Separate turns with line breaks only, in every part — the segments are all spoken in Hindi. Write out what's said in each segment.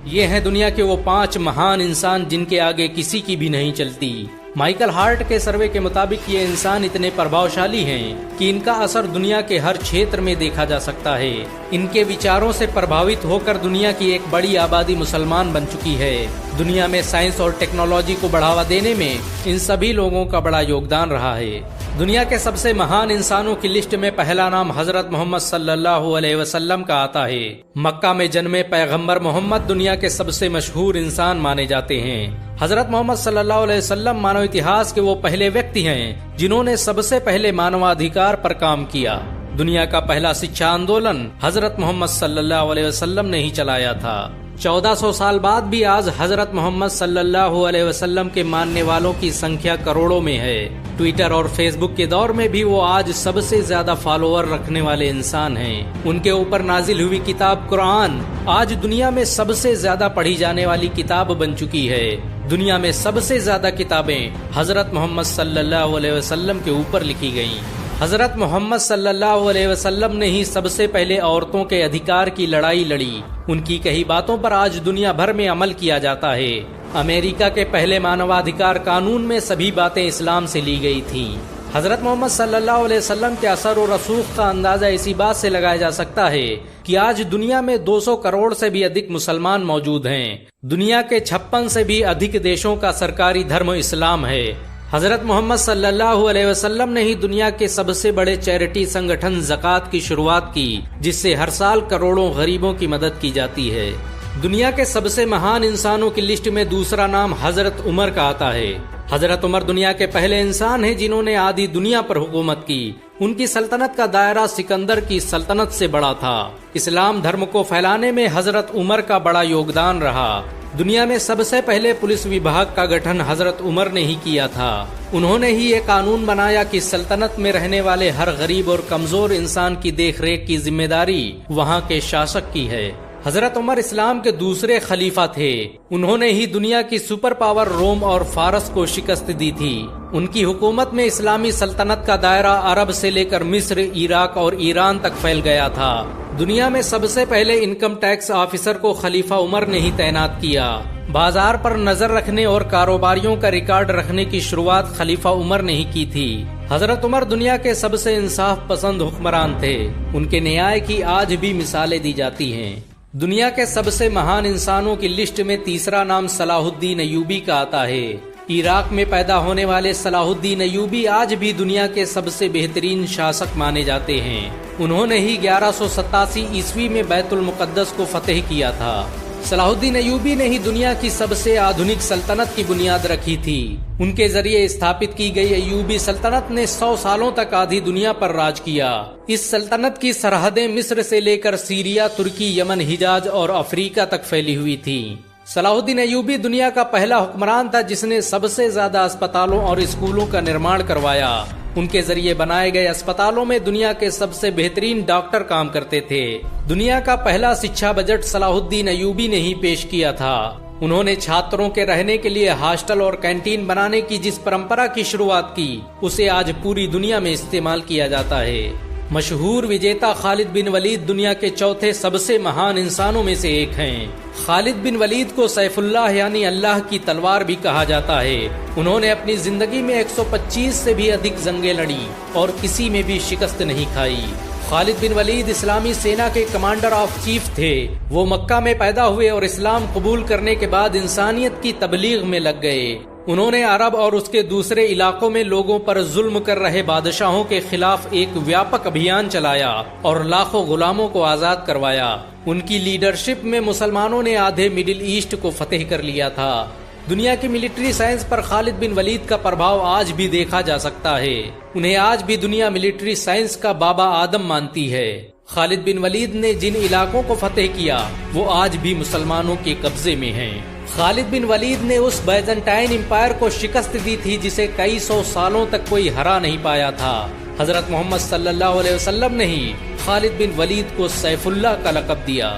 ये हैं दुनिया के वो 5 महान इंसान जिनके आगे किसी की भी नहीं चलती। माइकल हार्ट के सर्वे के मुताबिक ये इंसान इतने प्रभावशाली हैं कि इनका असर दुनिया के हर क्षेत्र में देखा जा सकता है। इनके विचारों से प्रभावित होकर दुनिया की एक बड़ी आबादी मुसलमान बन चुकी है। दुनिया में साइंस और टेक्नोलॉजी को बढ़ावा देने में इन सभी लोगों का बड़ा योगदान रहा है। दुनिया के सबसे महान इंसानों की लिस्ट में पहला नाम हजरत मोहम्मद सल्लल्लाहु अलैहि वसल्लम का आता है। मक्का में जन्मे पैगंबर मोहम्मद दुनिया के सबसे मशहूर इंसान माने जाते हैं। हजरत मोहम्मद सल्लल्लाहु अलैहि वसल्लम मानव इतिहास के वो पहले व्यक्ति हैं जिन्होंने सबसे पहले मानवाधिकार पर काम किया। दुनिया का पहला शिक्षा आंदोलन हजरत मोहम्मद सल्लल्लाहु अलैहि वसल्लम ने ही चलाया था। 1400 साल बाद भी आज हजरत मोहम्मद सल्लल्लाहु अलैहि वसल्लम के मानने वालों की संख्या करोड़ों में है। ट्विटर और फेसबुक के दौर में भी वो आज सबसे ज्यादा फॉलोअर रखने वाले इंसान हैं। उनके ऊपर नाजिल हुई किताब कुरान आज दुनिया में सबसे ज्यादा पढ़ी जाने वाली किताब बन चुकी है। दुनिया में सबसे ज्यादा किताबें हजरत मोहम्मद सल्लल्लाहु अलैहि वसल्लम के ऊपर लिखी गयी। हजरत मोहम्मद सल्लल्लाहु अलैहि वसल्लम ने ही सबसे पहले औरतों के अधिकार की लड़ाई लड़ी। उनकी कही बातों पर आज दुनिया भर में अमल किया जाता है। अमेरिका के पहले मानवाधिकार कानून में सभी बातें इस्लाम से ली गई थीं। हजरत मोहम्मद सल्लल्लाहु अलैहि वसल्लम के असर और रसूख का अंदाजा इसी बात से लगाया जा सकता है कि आज दुनिया में 200 करोड़ से भी अधिक मुसलमान मौजूद हैं। दुनिया के 56 से भी अधिक देशों का सरकारी धर्म इस्लाम है। हजरत मोहम्मद सल्लल्लाहु अलैहि वसल्लम ने ही दुनिया के सबसे बड़े चैरिटी संगठन ज़कात की शुरुआत की, जिससे हर साल करोड़ों गरीबों की मदद की जाती है। दुनिया के सबसे महान इंसानों की लिस्ट में दूसरा नाम हजरत उमर का आता है। हजरत उमर दुनिया के पहले इंसान हैं जिन्होंने आधी दुनिया पर हुकूमत की। उनकी सल्तनत का दायरा सिकंदर की सल्तनत से बड़ा था। इस्लाम धर्म को फैलाने में हजरत उमर का बड़ा योगदान रहा। दुनिया में सबसे पहले पुलिस विभाग का गठन हजरत उमर ने ही किया था। उन्होंने ही ये कानून बनाया कि सल्तनत में रहने वाले हर गरीब और कमजोर इंसान की देखरेख की जिम्मेदारी वहाँ के शासक की है। हजरत उमर इस्लाम के दूसरे खलीफा थे। उन्होंने ही दुनिया की सुपर पावर रोम और फारस को शिकस्त दी थी। उनकी हुकूमत में इस्लामी सल्तनत का दायरा अरब से लेकर मिस्र, इराक और ईरान तक फैल गया था। दुनिया में सबसे पहले इनकम टैक्स ऑफिसर को खलीफा उमर ने ही तैनात किया। बाजार पर नजर रखने और कारोबारियों का रिकॉर्ड रखने की शुरुआत खलीफा उमर ने ही की थी। हजरत उमर दुनिया के सबसे इंसाफ पसंद हुक्मरान थे। उनके न्याय की आज भी मिसालें दी जाती हैं। दुनिया के सबसे महान इंसानों की लिस्ट में तीसरा नाम सलाहुद्दीन अय्यूबी का आता है। इराक में पैदा होने वाले सलाहुद्दीन अय्यूबी आज भी दुनिया के सबसे बेहतरीन शासक माने जाते हैं। उन्होंने ही 1187 ईस्वी में बैतुल मुकद्दस को फतेह किया था। सलाहुद्दीन अय्यूबी ने ही दुनिया की सबसे आधुनिक सल्तनत की बुनियाद रखी थी। उनके जरिए स्थापित की गई अय्यूबी सल्तनत ने 100 सालों तक आधी दुनिया पर राज किया। इस सल्तनत की सरहदें मिस्र से लेकर सीरिया, तुर्की, यमन, हिजाज और अफ्रीका तक फैली हुई थी। सलाहुद्दीन अय्यूबी दुनिया का पहला हुक्मरान था जिसने सबसे ज्यादा अस्पतालों और स्कूलों का निर्माण करवाया। उनके जरिए बनाए गए अस्पतालों में दुनिया के सबसे बेहतरीन डॉक्टर काम करते थे। दुनिया का पहला शिक्षा बजट सलाहुद्दीन अय्यूबी ने ही पेश किया था। उन्होंने छात्रों के रहने के लिए हॉस्टल और कैंटीन बनाने की जिस परंपरा की शुरुआत की, उसे आज पूरी दुनिया में इस्तेमाल किया जाता है। मशहूर विजेता खालिद बिन वलीद दुनिया के चौथे सबसे महान इंसानों में से एक हैं। खालिद बिन वलीद को सैफुल्लाह यानी अल्लाह की तलवार भी कहा जाता है। उन्होंने अपनी जिंदगी में 125 से भी अधिक जंगें लड़ी और किसी में भी शिकस्त नहीं खाई। खालिद बिन वलीद इस्लामी सेना के कमांडर ऑफ चीफ थे। वो मक्का में पैदा हुए और इस्लाम कबूल करने के बाद इंसानियत की तबलीग में लग गए। उन्होंने अरब और उसके दूसरे इलाकों में लोगों पर जुल्म कर रहे बादशाहों के खिलाफ एक व्यापक अभियान चलाया और लाखों गुलामों को आजाद करवाया। उनकी लीडरशिप में मुसलमानों ने आधे मिडिल ईस्ट को फतेह कर लिया था। दुनिया की मिलिट्री साइंस पर खालिद बिन वलीद का प्रभाव आज भी देखा जा सकता है। उन्हें आज भी दुनिया मिलिट्री साइंस का बाबा आदम मानती है। खालिद बिन वलीद ने जिन इलाकों को फतेह किया वो आज भी मुसलमानों के कब्जे में हैं। खालिद बिन वलीद ने उस बैजेंटाइन एम्पायर को शिकस्त दी थी जिसे कई 100 सालों तक कोई हरा नहीं पाया था। हजरत मोहम्मद सल्लल्लाहु अलैहि वसल्लम ने ही खालिद बिन वलीद को सैफुल्लाह का लक़ब दिया।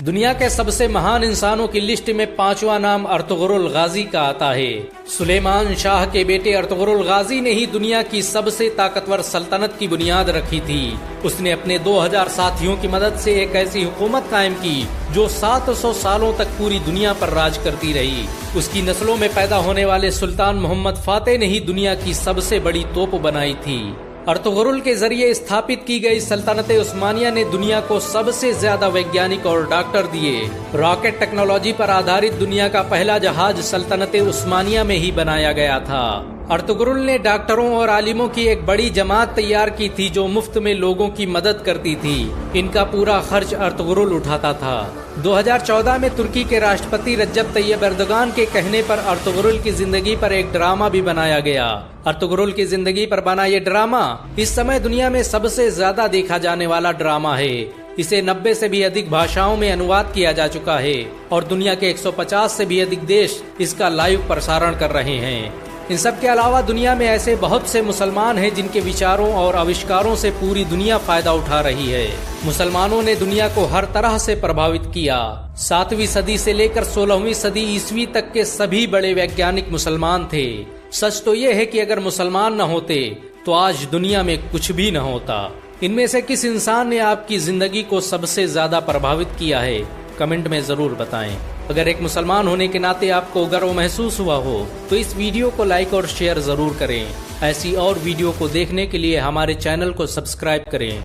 दुनिया के सबसे महान इंसानों की लिस्ट में 5वां नाम अर्तुगरुल गाजी का आता है। सुलेमान शाह के बेटे अर्तुगरुल गाजी ने ही दुनिया की सबसे ताकतवर सल्तनत की बुनियाद रखी थी। उसने अपने 2000 साथियों की मदद से एक ऐसी हुकूमत कायम की जो 700 सालों तक पूरी दुनिया पर राज करती रही। उसकी नस्लों में पैदा होने वाले सुल्तान मोहम्मद फातेह ने ही दुनिया की सबसे बड़ी तोप बनाई थी। अर्तुगरुल के जरिए स्थापित की गई सल्तनत उस्मानिया ने दुनिया को सबसे ज्यादा वैज्ञानिक और डॉक्टर दिए। रॉकेट टेक्नोलॉजी पर आधारित दुनिया का पहला जहाज सल्तनत उस्मानिया में ही बनाया गया था। अर्तुगरुल ने डॉक्टरों और आलिमों की एक बड़ी जमात तैयार की थी जो मुफ्त में लोगों की मदद करती थी। इनका पूरा खर्च अर्तुगरुल उठाता था। 2014 में तुर्की के राष्ट्रपति रज्जब तैयब एर्दोगान के कहने पर अर्तुगरुल की जिंदगी पर एक ड्रामा भी बनाया गया। अर्तुगरुल की जिंदगी पर बना ये ड्रामा इस समय दुनिया में सबसे ज्यादा देखा जाने वाला ड्रामा है। इसे 90 से भी अधिक भाषाओं में अनुवाद किया जा चुका है और दुनिया के 150 से भी अधिक देश इसका लाइव प्रसारण कर रहे हैं। इन सब के अलावा दुनिया में ऐसे बहुत से मुसलमान हैं जिनके विचारों और आविष्कारों से पूरी दुनिया फायदा उठा रही है। मुसलमानों ने दुनिया को हर तरह से प्रभावित किया। 7वीं सदी से लेकर 16वीं सदी ईस्वी तक के सभी बड़े वैज्ञानिक मुसलमान थे। सच तो ये है कि अगर मुसलमान न होते तो आज दुनिया में कुछ भी न होता। इनमें से किस इंसान ने आपकी जिंदगी को सबसे ज्यादा प्रभावित किया है, कमेंट में जरूर बताएं। अगर एक मुसलमान होने के नाते आपको गर्व महसूस हुआ हो तो इस वीडियो को लाइक और शेयर जरूर करें। ऐसी और वीडियो को देखने के लिए हमारे चैनल को सब्सक्राइब करें।